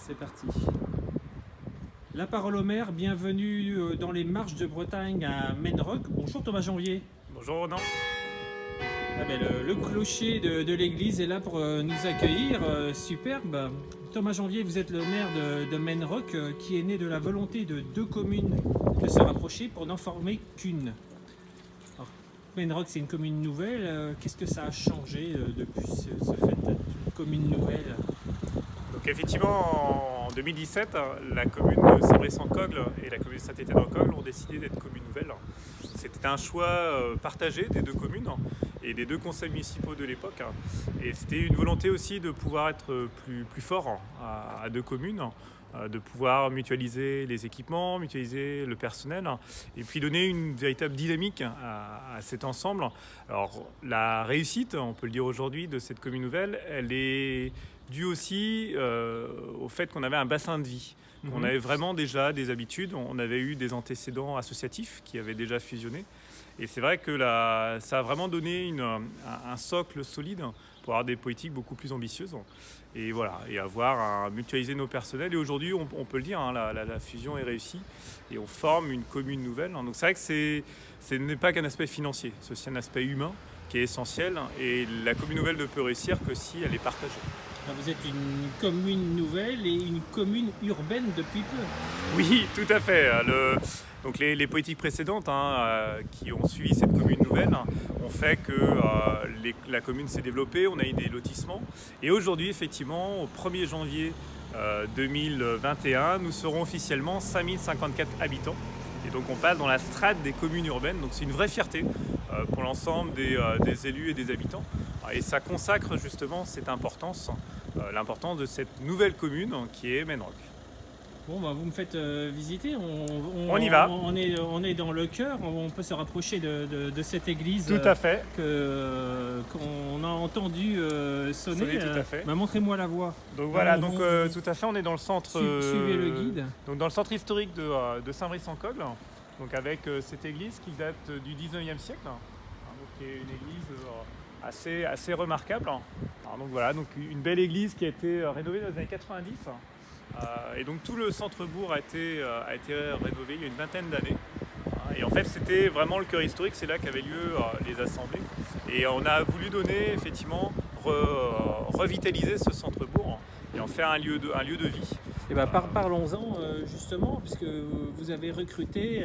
C'est parti. La parole au maire, bienvenue dans les marches de Bretagne à Menrock. Bonjour Thomas Janvier. Bonjour Ronan. Le clocher de l'église est là pour nous accueillir, superbe. Thomas Janvier, vous êtes le maire de Menrock qui est né de la volonté de deux communes de se rapprocher pour n'en former qu'une. Alors, Menrock, c'est une commune nouvelle. Qu'est-ce que ça a changé depuis ce fait d'une commune nouvelle? Donc effectivement, en 2017, la commune de Saint-Brice-en-Cogle et la commune de Saint-Étienne-en-Cogle ont décidé d'être communes nouvelles. C'était un choix partagé des deux communes et des deux conseils municipaux de l'époque. Et c'était une volonté aussi de pouvoir être plus fort à deux communes, de pouvoir mutualiser les équipements, mutualiser le personnel et puis donner une véritable dynamique à cet ensemble. Alors la réussite, on peut le dire aujourd'hui, de cette commune nouvelle, elle est due aussi au fait qu'on avait un bassin de vie. On avait vraiment déjà des habitudes, on avait eu des antécédents associatifs qui avaient déjà fusionné. Et c'est vrai que ça a vraiment donné un socle solide pour avoir des politiques beaucoup plus ambitieuses. Et voilà, et avoir à mutualiser nos personnels. Et aujourd'hui, on peut le dire, la fusion est réussie et on forme une commune nouvelle. Donc c'est vrai que ce n'est pas qu'un aspect financier, c'est aussi un aspect humain qui est essentiel. Et la commune nouvelle ne peut réussir que si elle est partagée. Alors, vous êtes une commune nouvelle et une commune urbaine depuis peu. Oui, tout à fait. Donc les politiques précédentes qui ont suivi cette commune nouvelle ont fait que la commune s'est développée, on a eu des lotissements. Et aujourd'hui, effectivement, au 1er janvier 2021, nous serons officiellement 5054 habitants. Et donc on passe dans la strate des communes urbaines. Donc c'est une vraie fierté pour l'ensemble des élus et des habitants. Et ça consacre justement cette importance, l'importance de cette nouvelle commune qui est Menrock. Bon, vous me faites visiter, On y va. On est dans le cœur, on peut se rapprocher de cette église. Tout à fait. Qu'on a entendu sonner. Tout à fait. Montrez-moi la voie. Donc voilà, tout à fait, on est dans le centre. Suivez le guide. Donc dans le centre historique de Saint-Brice-en-Cogle, donc avec cette église qui date du 19e siècle, donc qui est une église assez remarquable. Alors donc voilà, donc une belle église qui a été rénovée dans les années 90. Et donc tout le centre-bourg a été rénové il y a une vingtaine d'années. Et en fait, c'était vraiment le cœur historique, c'est là qu'avaient lieu les assemblées. Et on a voulu donner, effectivement, revitaliser ce centre-bourg et en faire un lieu de vie. Et parlons-en justement, puisque vous avez recruté,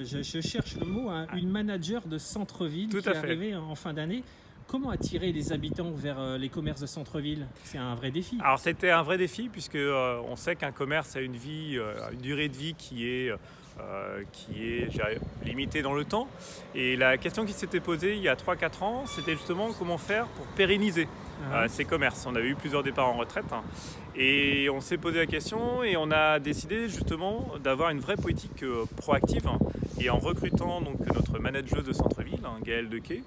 je cherche le mot, une manager de centre-ville qui est arrivée en fin d'année. Comment attirer les habitants vers les commerces de centre-ville? C'est un vrai défi. Alors c'était un vrai défi puisque on sait qu'un commerce a une durée de vie qui est limitée dans le temps. Et la question qui s'était posée il y a 3-4 ans, c'était justement comment faire pour pérenniser ces commerces. On avait eu plusieurs départs en retraite et on s'est posé la question et on a décidé justement d'avoir une vraie politique proactive. Et en recrutant donc notre manageuse de centre-ville, Gaëlle Dequet,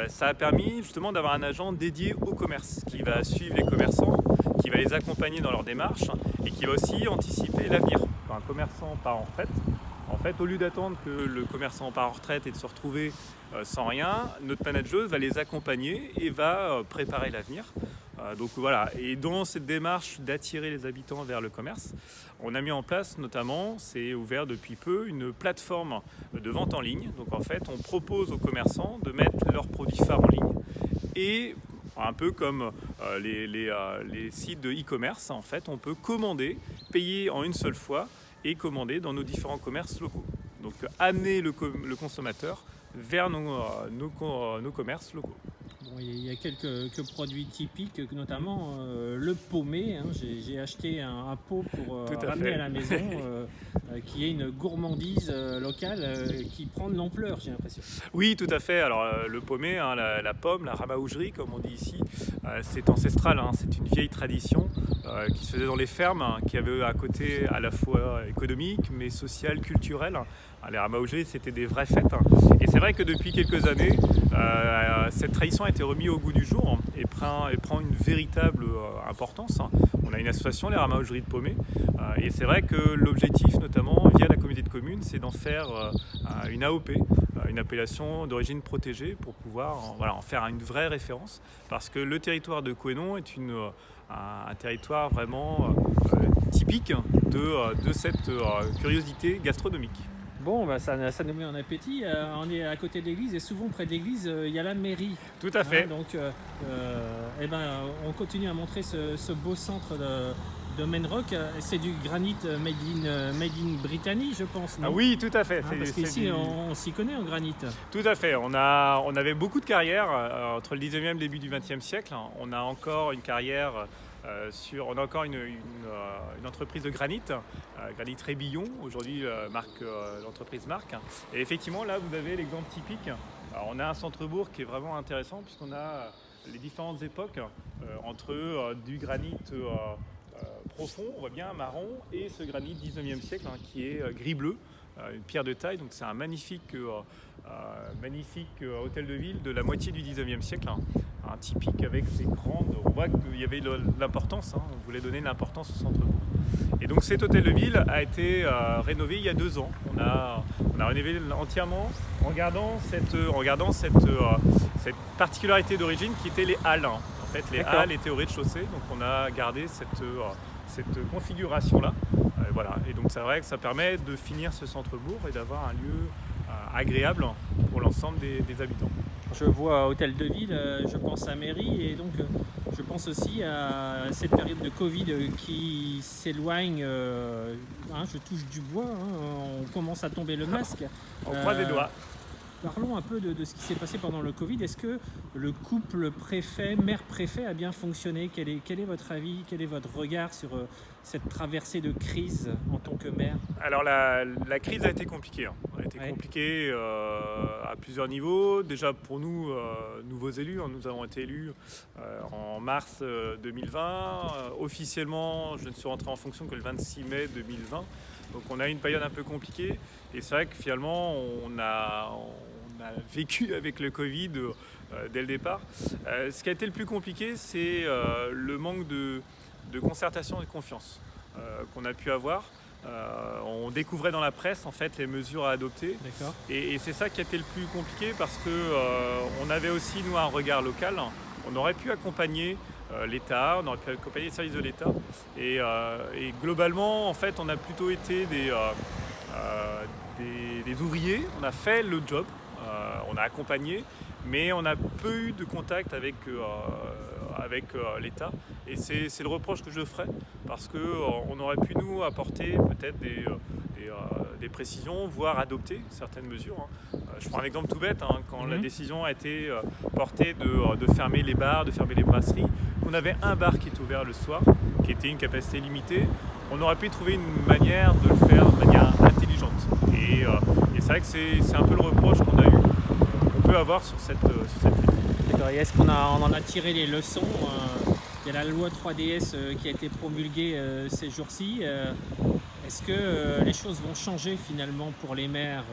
ça a permis justement d'avoir un agent dédié au commerce qui va suivre les commerçants, qui va les accompagner dans leur démarche et qui va aussi anticiper l'avenir. Quand un commerçant part en retraite, en fait, au lieu d'attendre que le commerçant part en retraite et de se retrouver sans rien, notre manageuse va les accompagner et va préparer l'avenir. Donc voilà, et dans cette démarche d'attirer les habitants vers le commerce, on a mis en place notamment, c'est ouvert depuis peu, une plateforme de vente en ligne. Donc en fait, on propose aux commerçants de mettre leurs produits phares en ligne et un peu comme les sites de e-commerce, en fait, on peut commander, payer en une seule fois et commander dans nos différents commerces locaux. Donc amener le consommateur vers nos commerces locaux. Bon, il y a quelques produits typiques, notamment le paumé. J'ai acheté un pot pour ramener à la maison, qui est une gourmandise locale qui prend de l'ampleur, j'ai l'impression. Oui, tout à fait. Alors le paumé, la pomme, la ramaougerie, comme on dit ici, c'est ancestral. C'est une vieille tradition qui se faisait dans les fermes, qui avait un côté à la fois économique, mais social, culturel. Les ramaougeries, c'était des vraies fêtes. Et c'est vrai que depuis quelques années, cette tradition a été remise au goût du jour et prend une véritable importance. On a une association, les ramaougeries de Paumé, et c'est vrai que l'objectif, notamment via la communauté de communes, c'est d'en faire une AOP, une appellation d'origine protégée pour pouvoir en faire une vraie référence, parce que le territoire de Couesnon est un territoire vraiment typique de cette curiosité gastronomique. Bon, ça nous met en appétit. On est à côté de l'église et souvent près de l'église, il y a la mairie. Tout à fait. Donc, on continue à montrer ce beau centre de Menrock. C'est du granit made in Brittany, je pense. Non? Ah oui, tout à fait. Parce qu'ici, on s'y connaît en granit. Tout à fait. On avait beaucoup de carrières entre le 19e et le début du 20e siècle. On a encore une carrière on a encore une entreprise de granit, Granit Rébillon, aujourd'hui l'entreprise marque. Et effectivement, là, vous avez l'exemple typique. Alors, on a un centre-bourg qui est vraiment intéressant puisqu'on a les différentes époques entre du granit profond, on voit bien marron, et ce granit 19e siècle qui est gris-bleu, une pierre de taille. Donc c'est un magnifique hôtel de ville de la moitié du 19e siècle, typique avec ses grandes. On voit qu'il y avait l'importance, on voulait donner l'importance au centre-bourg. Et donc cet hôtel de ville a été rénové il y a 2 ans. On a rénové entièrement en gardant cette particularité d'origine qui était les halles. En fait, les halles étaient au rez-de-chaussée, donc on a gardé cette configuration-là. Voilà. Et donc c'est vrai que ça permet de finir ce centre-bourg et d'avoir un lieu agréable pour l'ensemble des habitants. Je vois hôtel de ville, je pense à mairie et donc je pense aussi à cette période de Covid qui s'éloigne. Je touche du bois, on commence à tomber le masque. On croise les doigts. Parlons un peu de ce qui s'est passé pendant le Covid. Est-ce que le couple maire-préfet a bien fonctionné ? Quel est votre avis ? Quel est votre regard sur cette traversée de crise en tant que maire ? Alors la crise a été compliquée. Elle a été compliquée à plusieurs niveaux. Déjà pour nous, nouveaux élus, nous avons été élus en mars 2020. Officiellement, je ne suis rentré en fonction que le 26 mai 2020. Donc on a eu une période un peu compliquée. Et c'est vrai que finalement, on a vécu avec le Covid dès le départ. Ce qui a été le plus compliqué, c'est le manque de concertation et de confiance qu'on a pu avoir. On découvrait dans la presse en fait les mesures à adopter. Et c'est ça qui a été le plus compliqué parce qu'on avait aussi nous un regard local. On aurait pu accompagner l'État, on aurait pu accompagner les services de l'État. Et globalement, en fait, on a plutôt été des ouvriers. On a fait le job, on a accompagné, mais on a peu eu de contact avec l'État. Et c'est le reproche que je ferais, parce qu'on aurait pu nous apporter peut-être des précisions, voire adopter certaines mesures. Je prends un exemple tout bête, quand la décision a été portée de fermer les bars, de fermer les brasseries, on avait un bar qui était ouvert le soir, qui était une capacité limitée. On aurait pu trouver une manière de le faire de manière intelligente. Et c'est vrai que c'est un peu le reproche qu'on peut avoir sur cette crise. D'accord. Et est-ce qu'on en a tiré les leçons ? Il y a la loi 3DS qui a été promulguée ces jours-ci. Est-ce que les choses vont changer finalement pour les maires ?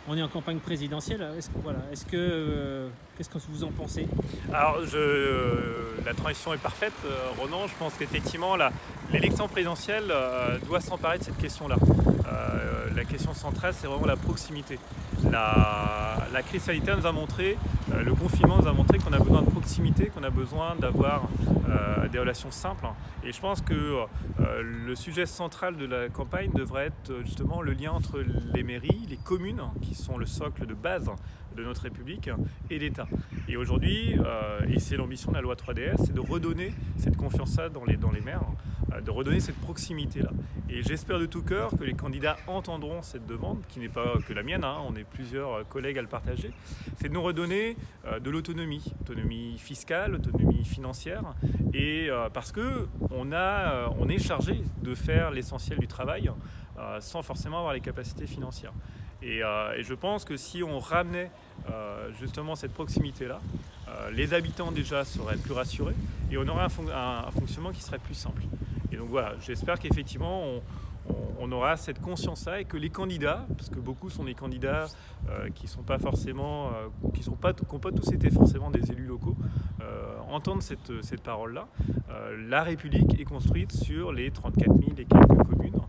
On est en campagne présidentielle. Qu'est-ce que vous en pensez ? Alors, la transition est parfaite, Ronan. Je pense qu'effectivement, l'élection présidentielle doit s'emparer de cette question-là. La question centrale, c'est vraiment la proximité. La crise sanitaire nous a montré, le confinement nous a montré qu'on a besoin de proximité, qu'on a besoin d'avoir des relations simples. Et je pense que le sujet central de la campagne devrait être justement le lien entre les mairies, les communes, qui sont le socle de base de notre République, et l'État. Et aujourd'hui, et c'est l'ambition de la loi 3DS, c'est de redonner cette confiance-là dans les maires, de redonner cette proximité-là. Et j'espère de tout cœur que les candidats entendront cette demande, qui n'est pas que la mienne, on est plusieurs collègues à le partager, c'est de nous redonner de l'autonomie fiscale, autonomie financière, et parce qu'on est chargé de faire l'essentiel du travail sans forcément avoir les capacités financières. Et je pense que si on ramenait justement cette proximité-là, les habitants déjà seraient plus rassurés et on aurait un fonctionnement qui serait plus simple. Et donc voilà, j'espère qu'effectivement on aura cette conscience-là et que les candidats, parce que beaucoup sont des candidats qui n'ont pas tous été forcément des élus locaux, entendent cette parole-là. La République est construite sur les 34 000 et quelques communes.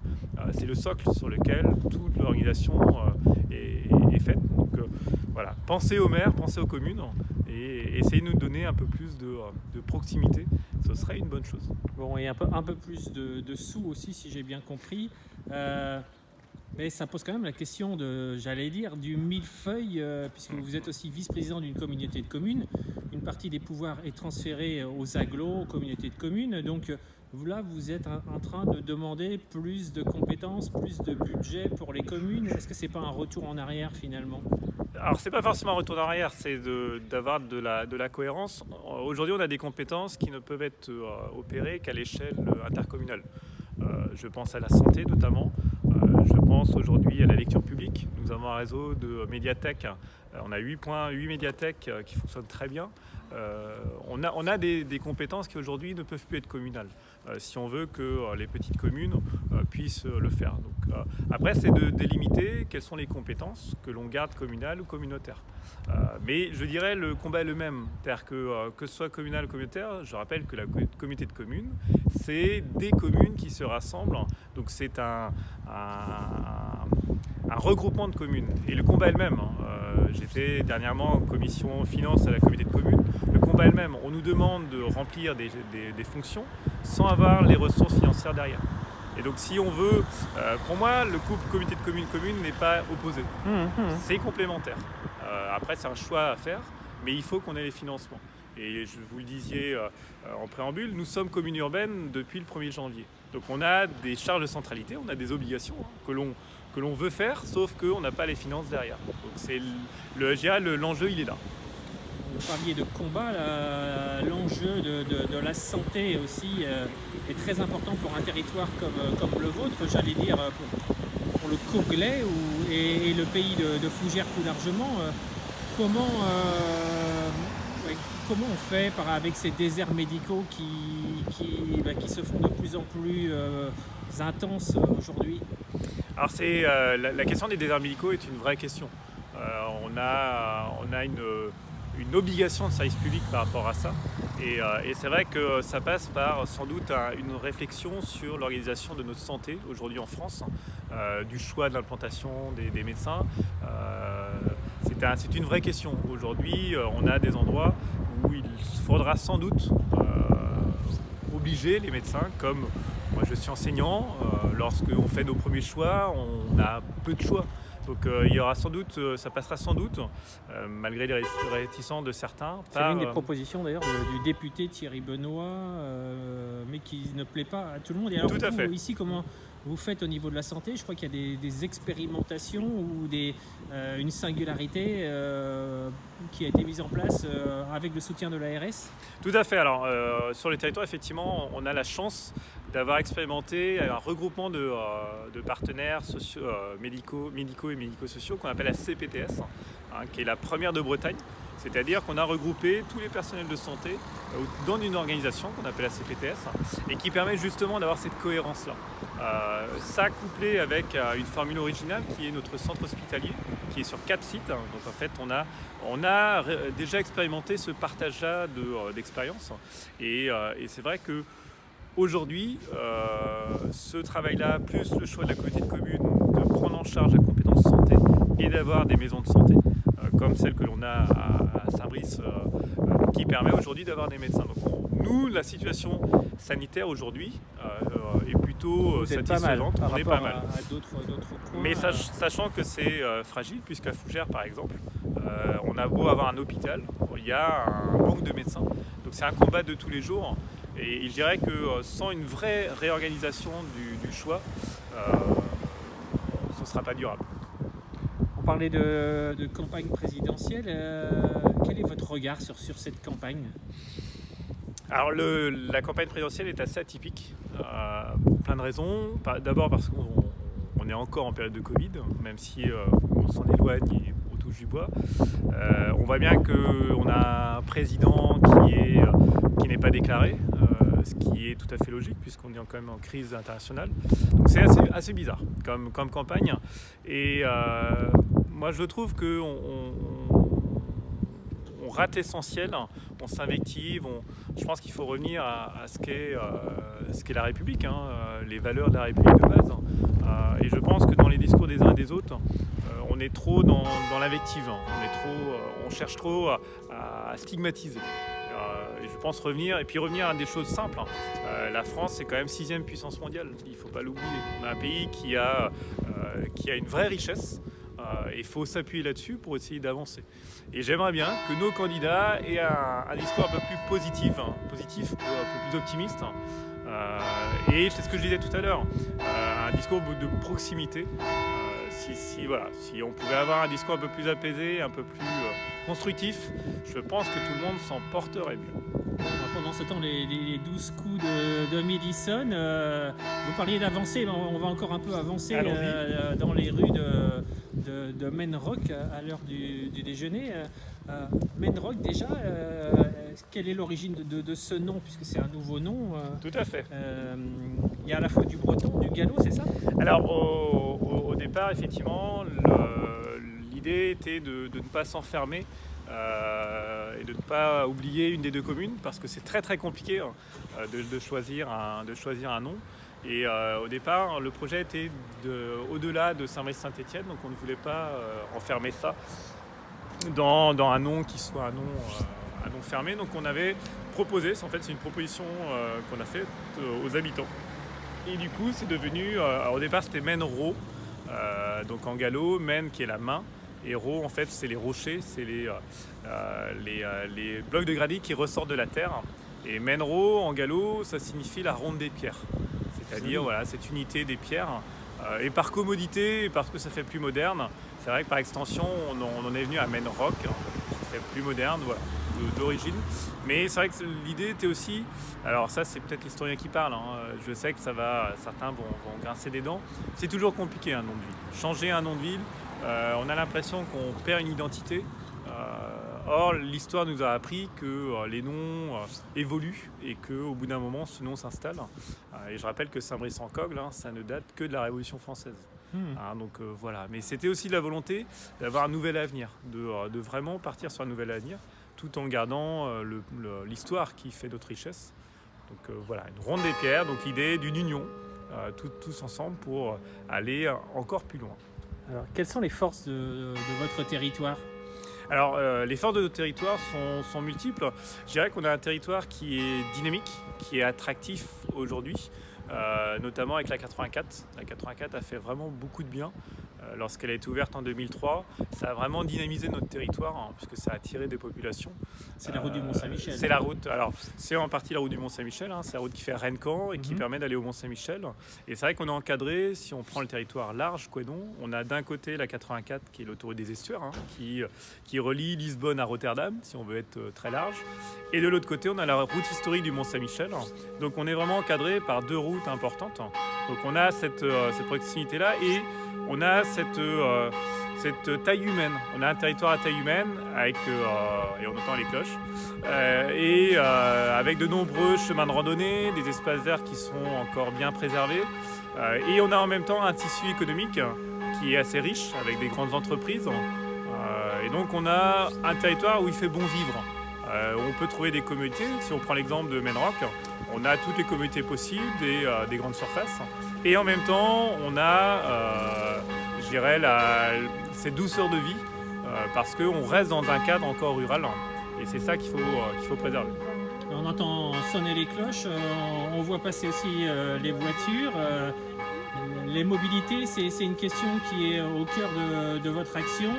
C'est le socle sur lequel toute l'organisation est faite. Donc Voilà, pensez aux maires, pensez aux communes et essayez de nous donner un peu plus de proximité. Ce serait une bonne chose. Bon, et un peu plus de sous aussi, si j'ai bien compris. Mais ça pose quand même la question du millefeuille, puisque vous êtes aussi vice-président d'une communauté de communes. Une partie des pouvoirs est transférée aux agglos, aux communautés de communes. Donc là, vous êtes en train de demander plus de compétences, plus de budget pour les communes. Est-ce que c'est pas un retour en arrière finalement ? Alors c'est pas forcément un retour en arrière, c'est d'avoir de la cohérence. Aujourd'hui, on a des compétences qui ne peuvent être opérées qu'à l'échelle intercommunale. Je pense à la santé notamment. Je pense aujourd'hui à la lecture publique. Nous avons un réseau de médiathèques. On a 8 médiathèques qui fonctionnent très bien. On a des compétences qui aujourd'hui ne peuvent plus être communales. Si on veut que les petites communes puissent le faire. Donc, après, c'est de délimiter quelles sont les compétences que l'on garde communales ou communautaires. Mais je dirais le combat est le même. C'est-à-dire que ce soit communal ou communautaire, je rappelle que la communauté de communes, c'est des communes qui se rassemblent. Donc c'est un regroupement de communes. Et le combat est le même. J'étais dernièrement en commission finance à la communauté de communes. Le combat est le même. On nous demande de remplir des fonctions sans avoir les ressources financières derrière. Et donc si on veut, pour moi, le couple communauté de communes n'est pas opposé. C'est complémentaire. Après, c'est un choix à faire, mais il faut qu'on ait les financements. Et je vous le disiez en préambule, nous sommes commune urbaine depuis le 1er janvier. Donc on a des charges de centralité, on a des obligations que l'on veut faire, sauf qu'on n'a pas les finances derrière. Donc c'est l'enjeu, il est là. Vous parliez de combat, l'enjeu de la santé aussi est très important pour un territoire comme le vôtre, j'allais dire pour le Courgelais et le pays de Fougères plus largement. Comment on fait avec ces déserts médicaux qui se font de plus en plus intenses aujourd'hui ? Alors la question des déserts médicaux est une vraie question. On a une obligation de service public par rapport à ça. Et c'est vrai que ça passe par sans doute une réflexion sur l'organisation de notre santé aujourd'hui en France, du choix de l'implantation des médecins. C'est une vraie question. Aujourd'hui, on a des endroits où il faudra sans doute obliger les médecins, comme moi je suis enseignant, lorsqu'on fait nos premiers choix, on a peu de choix. Donc il y aura sans doute, ça passera sans doute, malgré les réticences de certains. C'est l'une des propositions d'ailleurs du député Thierry Benoît, mais qui ne plaît pas à tout le monde. Et alors, tout à fait. Ici, comment vous faites au niveau de la santé ? Je crois qu'il y a des expérimentations ou une singularité qui a été mise en place avec le soutien de l'ARS. Tout à fait. Alors sur le territoire, effectivement, on a la chance d'avoir expérimenté un regroupement de partenaires sociaux, médicaux et médico-sociaux qu'on appelle la CPTS, qui est la première de Bretagne. C'est-à-dire qu'on a regroupé tous les personnels de santé dans une organisation qu'on appelle la CPTS et qui permet justement d'avoir cette cohérence-là. Ça couplé avec une formule originale qui est notre centre hospitalier, qui est sur 4 sites. Donc en fait, on a déjà expérimenté ce partage-là d'expérience. Et c'est vrai que aujourd'hui, ce travail-là, plus le choix de la communauté de communes, de prendre en charge la compétence santé et d'avoir des maisons de santé, comme celle que l'on a à Saint-Brice, qui permet aujourd'hui d'avoir des médecins. Donc nous, la situation sanitaire aujourd'hui est plutôt satisfaisante. On est pas mal. À d'autres points, mais sachant que c'est fragile, puisqu'à Fougères, par exemple, on a beau avoir un hôpital, il y a un manque de médecins. Donc c'est un combat de tous les jours. Et je dirais que sans une vraie réorganisation du choix, ce ne sera pas durable. On parlait de campagne présidentielle. Quel est votre regard sur cette campagne ? Alors la campagne présidentielle est assez atypique pour plein de raisons. D'abord parce qu'on est encore en période de Covid, même si on s'en éloigne et on touche du bois. On voit bien qu'on a un président qui n'est pas déclaré, ce qui est tout à fait logique puisqu'on est quand même en crise internationale. Donc c'est assez bizarre comme campagne. Et moi je trouve qu'on rate l'essentiel, on s'invective, je pense qu'il faut revenir à ce qu'est la République, les valeurs de la République de base. Et je pense que dans les discours des uns et des autres, on est trop dans l'invective, on cherche trop à stigmatiser. Je pense revenir à des choses simples. La France, c'est quand même 6e puissance mondiale, il ne faut pas l'oublier. On a un pays qui a une vraie richesse, et il faut s'appuyer là-dessus pour essayer d'avancer. Et j'aimerais bien que nos candidats aient un discours un peu plus positif, un peu plus optimiste. Et c'est ce que je disais tout à l'heure, un discours de proximité. Si on pouvait avoir un discours un peu plus apaisé, un peu plus constructif, je pense que tout le monde s'en porterait mieux. Pendant ce temps, les 12 coups de Mélissonne, vous parliez d'avancer, on va encore un peu avancer dans les rues de Menrock à l'heure du déjeuner. Menrock déjà, quelle est l'origine de ce nom, puisque c'est un nouveau nom? Tout à fait. Il y a à la fois du breton, du gallo, c'est ça? Alors au départ, effectivement, l'idée était de ne pas s'enfermer et de ne pas oublier une des deux communes, parce que c'est très très compliqué de choisir un nom. Et au départ, le projet était au-delà de Saint-Brice-Saint-Étienne, donc on ne voulait pas enfermer ça dans un nom qui soit un nom fermé. Donc on avait proposé, c'est une proposition qu'on a faite aux habitants. Et du coup, c'est devenu, au départ c'était Menro, donc en gallo, Men qui est la main, et Ro en fait c'est les rochers, c'est les blocs de granit qui ressortent de la terre. Et Menro en gallo, ça signifie la ronde des pierres, c'est-à-dire cette unité des pierres. Et par commodité, parce que ça fait plus moderne, c'est vrai que par extension on en est venu à Menrock, ça fait plus moderne, d'origine. Mais c'est vrai que l'idée était aussi, alors ça c'est peut-être l'historien qui parle, je sais que certains vont grincer des dents, c'est toujours compliqué un nom de ville. Changer un nom de ville, on a l'impression qu'on perd une identité. Or, l'histoire nous a appris que les noms évoluent et qu'au bout d'un moment, ce nom s'installe. Et je rappelle que Saint-Brice-en-Cogle, ça ne date que de la Révolution française. Donc voilà. Mais c'était aussi la volonté d'avoir un nouvel avenir, de vraiment partir sur un nouvel avenir, tout en gardant l'histoire qui fait notre richesse. Donc voilà, une ronde des pierres, donc l'idée d'une union, tous ensemble pour aller encore plus loin. Alors, quelles sont les forces de votre territoire ? Alors, les forces de notre territoire sont multiples. Je dirais qu'on a un territoire qui est dynamique, qui est attractif aujourd'hui, notamment avec la 84. La 84 a fait vraiment beaucoup de bien. Lorsqu'elle a été ouverte en 2003, ça a vraiment dynamisé notre territoire, puisque ça a attiré des populations. C'est la route du Mont-Saint-Michel. C'est la route, alors c'est en partie la route du Mont-Saint-Michel, c'est la route qui fait Rennes-Caen et qui permet d'aller au Mont-Saint-Michel. Et c'est vrai qu'on est encadré, si on prend le territoire large, Couesnon, on a d'un côté la 84 qui est l'autoroute des estuaires, qui relie Lisbonne à Rotterdam, si on veut être très large. Et de l'autre côté, on a la route historique du Mont-Saint-Michel. Donc on est vraiment encadré par deux routes importantes. Donc on a cette proximité-là et on a cette taille humaine. On a un territoire à taille humaine avec, et on entend les cloches, avec de nombreux chemins de randonnée, des espaces verts qui sont encore bien préservés. Et on a en même temps un tissu économique qui est assez riche avec des grandes entreprises. Et donc on a un territoire où il fait bon vivre. On peut trouver des communautés. Si on prend l'exemple de Menrock, on a toutes les communautés possibles, des grandes surfaces. Et en même temps, on a, je dirais, cette douceur de vie, parce qu'on reste dans un cadre encore rural. Et c'est ça qu'il faut préserver. On entend sonner les cloches, on voit passer aussi les voitures. Les mobilités, c'est une question qui est au cœur de votre action.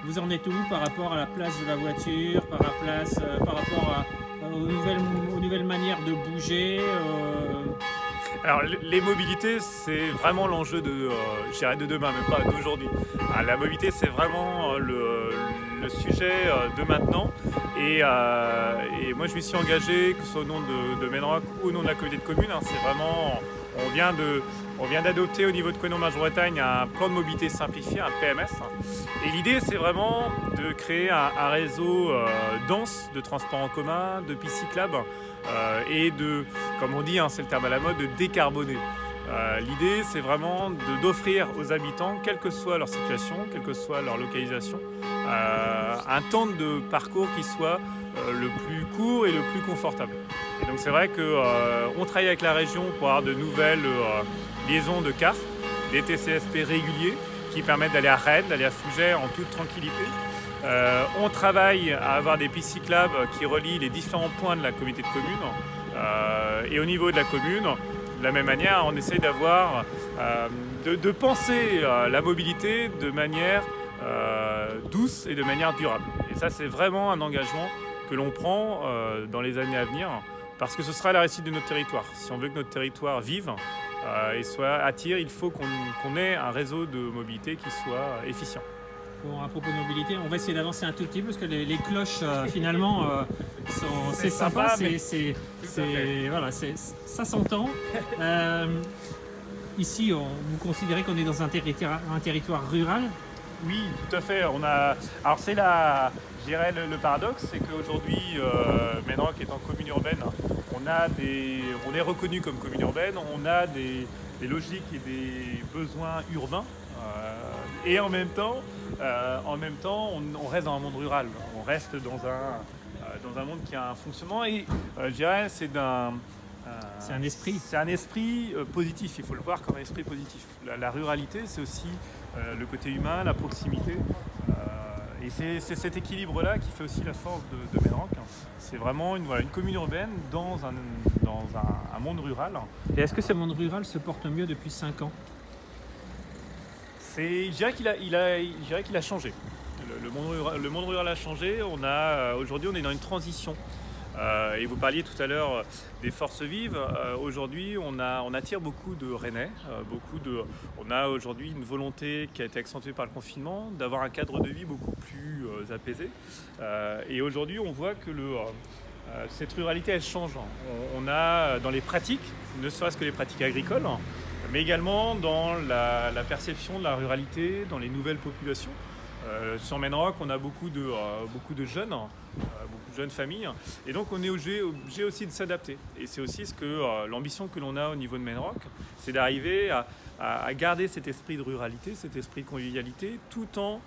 Vous en êtes où par rapport à la place de la voiture, par rapport aux nouvelles manières de bouger Alors les mobilités, c'est vraiment l'enjeu de demain, même pas d'aujourd'hui. La mobilité, c'est vraiment le sujet de maintenant. Et moi, je m'y suis engagé, que ce soit au nom de Menrock ou au nom de la communauté de communes. C'est vraiment, on vient d'adopter au niveau de Couesnon-Marche-Bretagne un plan de mobilité simplifié, un PMS. Et l'idée, c'est vraiment de créer un réseau dense de transports en commun, de pistes cyclables et de, comme on dit, c'est le terme à la mode, de décarboner. L'idée, c'est vraiment d'offrir aux habitants, quelle que soit leur situation, quelle que soit leur localisation, un temps de parcours qui soit le plus court et le plus confortable. Et donc c'est vrai qu'on travaille avec la région pour avoir de nouvelles liaisons de cars, des TCSP réguliers qui permettent d'aller à Rennes, d'aller à Fougères en toute tranquillité. On travaille à avoir des pistes cyclables qui relient les différents points de la communauté de communes. Et au niveau de la commune, de la même manière, on essaye d'avoir, de penser la mobilité de manière douce et de manière durable. Et ça, c'est vraiment un engagement que l'on prend dans les années à venir, parce que ce sera la réussite de notre territoire. Si on veut que notre territoire vive et soit attire, il faut qu'on ait un réseau de mobilité qui soit efficient. Bon, à propos de mobilité, on va essayer d'avancer un tout petit peu parce que les cloches finalement c'est sympa, voilà, ça s'entend. Ici, vous considérez qu'on est dans un territoire rural? Oui, tout à fait. Alors c'est je dirais le paradoxe, c'est qu'aujourd'hui, Menrock étant commune urbaine, on est reconnu comme commune urbaine, on a des logiques et des besoins urbains, et en même temps, on reste dans un monde rural. On reste dans un monde qui a un fonctionnement, et je dirais c'est un esprit. C'est un esprit positif, il faut le voir comme un esprit positif. La ruralité, c'est aussi le côté humain, la proximité. Et c'est cet équilibre-là qui fait aussi la force de Menrock. C'est vraiment une commune urbaine dans un monde rural. Et est-ce que ce monde rural se porte mieux depuis 5 ans? Je dirais qu'il a changé. Le monde rural a changé. Aujourd'hui, on est dans une transition. Et vous parliez tout à l'heure des forces vives. Aujourd'hui, on attire beaucoup de Rennais. On a aujourd'hui une volonté qui a été accentuée par le confinement d'avoir un cadre de vie beaucoup plus apaisé. Et aujourd'hui, on voit que cette ruralité, elle change. On a dans les pratiques, ne serait-ce que les pratiques agricoles, mais également dans la perception de la ruralité, dans les nouvelles populations. Sur Menrock, on a beaucoup de jeunes familles, et donc on est obligé aussi de s'adapter. Et c'est aussi l'ambition que l'on a au niveau de Menrock, c'est d'arriver à garder cet esprit de ruralité, cet esprit de convivialité, tout en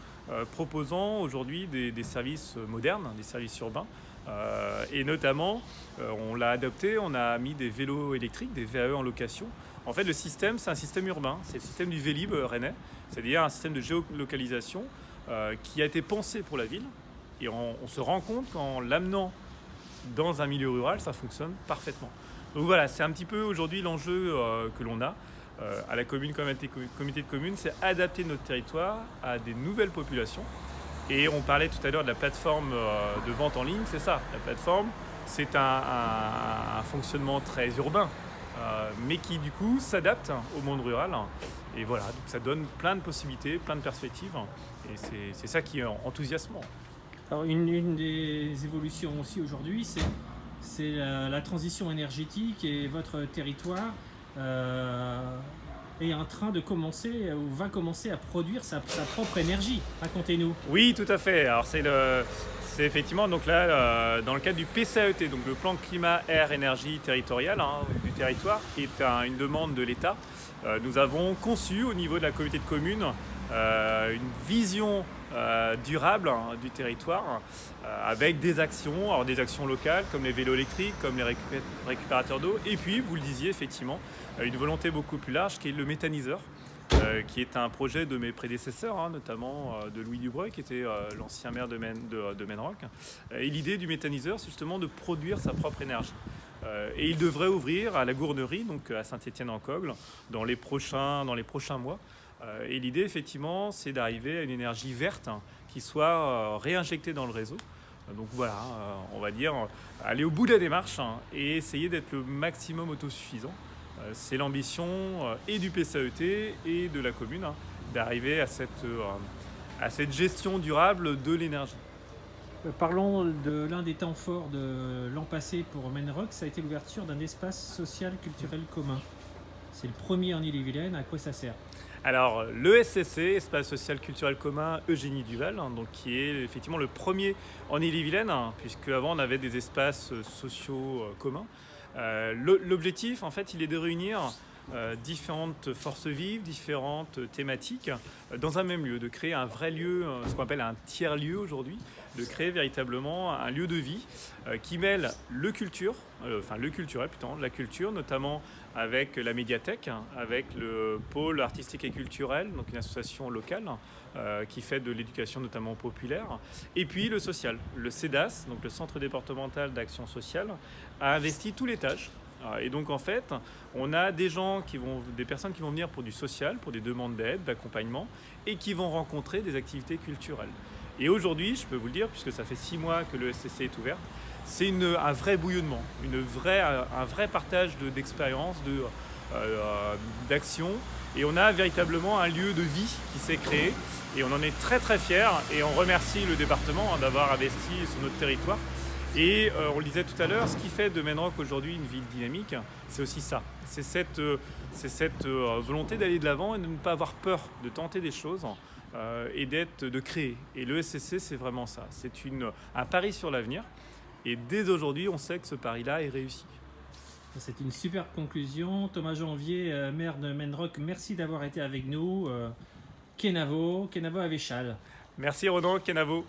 proposant aujourd'hui des services modernes, des services urbains. Et notamment, on l'a adopté, on a mis des vélos électriques, des VAE en location. En fait, le système, c'est un système urbain, c'est le système du Vélib rennais, c'est-à-dire un système de géolocalisation qui a été pensé pour la ville. Et on se rend compte qu'en l'amenant dans un milieu rural, ça fonctionne parfaitement. Donc voilà, c'est un petit peu aujourd'hui l'enjeu que l'on a à la commune comme à la communauté de communes, c'est adapter notre territoire à des nouvelles populations. Et on parlait tout à l'heure de la plateforme de vente en ligne, c'est ça. La plateforme, c'est un fonctionnement très urbain, mais qui du coup s'adapte au monde rural. Et voilà, donc ça donne plein de possibilités, plein de perspectives. Et c'est ça qui est enthousiasmant. Alors une des évolutions aussi aujourd'hui, c'est la transition énergétique, et votre territoire est en train de commencer ou va commencer à produire sa propre énergie. Racontez-nous. Oui, tout à fait. Alors c'est effectivement donc là dans le cadre du PCAET, donc le plan climat air énergie territorial du territoire, qui est une demande de l'État. Nous avons conçu au niveau de la communauté de communes une vision durable du territoire avec des actions, alors des actions locales comme les vélos électriques, comme les récupérateurs d'eau, et puis vous le disiez effectivement une volonté beaucoup plus large qui est le méthaniseur, qui est un projet de mes prédécesseurs, notamment de Louis Dubreuil qui était l'ancien maire de Menrock. Et l'idée du méthaniseur, c'est justement de produire sa propre énergie. Et il devrait ouvrir à la Gournerie, donc à Saint-Étienne-en-Cogle, dans les prochains mois. Et l'idée, effectivement, c'est d'arriver à une énergie verte qui soit réinjectée dans le réseau. Donc voilà, on va dire, aller au bout de la démarche et essayer d'être le maximum autosuffisant. C'est l'ambition et du PCAET et de la commune d'arriver à cette gestion durable de l'énergie. Parlons de l'un des temps forts de l'an passé pour Menrock, ça a été l'ouverture d'un espace social culturel commun. C'est le premier en Ille-et-Vilaine, à quoi ça sert? Alors l'ESCC, Espace Social Culturel Commun Eugénie Duval, donc, qui est effectivement le premier en Ille-et-Vilaine, puisque avant on avait des espaces sociaux communs. L'objectif, en fait, il est de réunir différentes forces vives, différentes thématiques dans un même lieu, de créer un vrai lieu, ce qu'on appelle un tiers-lieu aujourd'hui, de créer véritablement un lieu de vie qui mêle le culturel plutôt, la culture, notamment avec la médiathèque, avec le pôle artistique et culturel, donc une association locale qui fait de l'éducation notamment populaire, et puis le social. Le CEDAS, donc le Centre départemental d'action sociale, a investi tout l'étage. Et donc en fait, on a des personnes qui vont venir pour du social, pour des demandes d'aide, d'accompagnement, et qui vont rencontrer des activités culturelles. Et aujourd'hui, je peux vous le dire, puisque ça fait 6 mois que le SCC est ouvert, c'est un vrai bouillonnement, un vrai partage d'expériences, d'action. Et on a véritablement un lieu de vie qui s'est créé. Et on en est très très fiers. Et on remercie le département d'avoir investi sur notre territoire. Et on le disait tout à l'heure, ce qui fait de Menrock aujourd'hui une ville dynamique, c'est aussi ça. C'est cette volonté d'aller de l'avant et de ne pas avoir peur de tenter des choses et de créer. Et le SCC, c'est vraiment ça. C'est un pari sur l'avenir. Et dès aujourd'hui, on sait que ce pari-là est réussi. C'est une super conclusion. Thomas Janvier, maire de Menrock, merci d'avoir été avec nous. Kenavo Avéchal. Merci Ronan, Kenavo.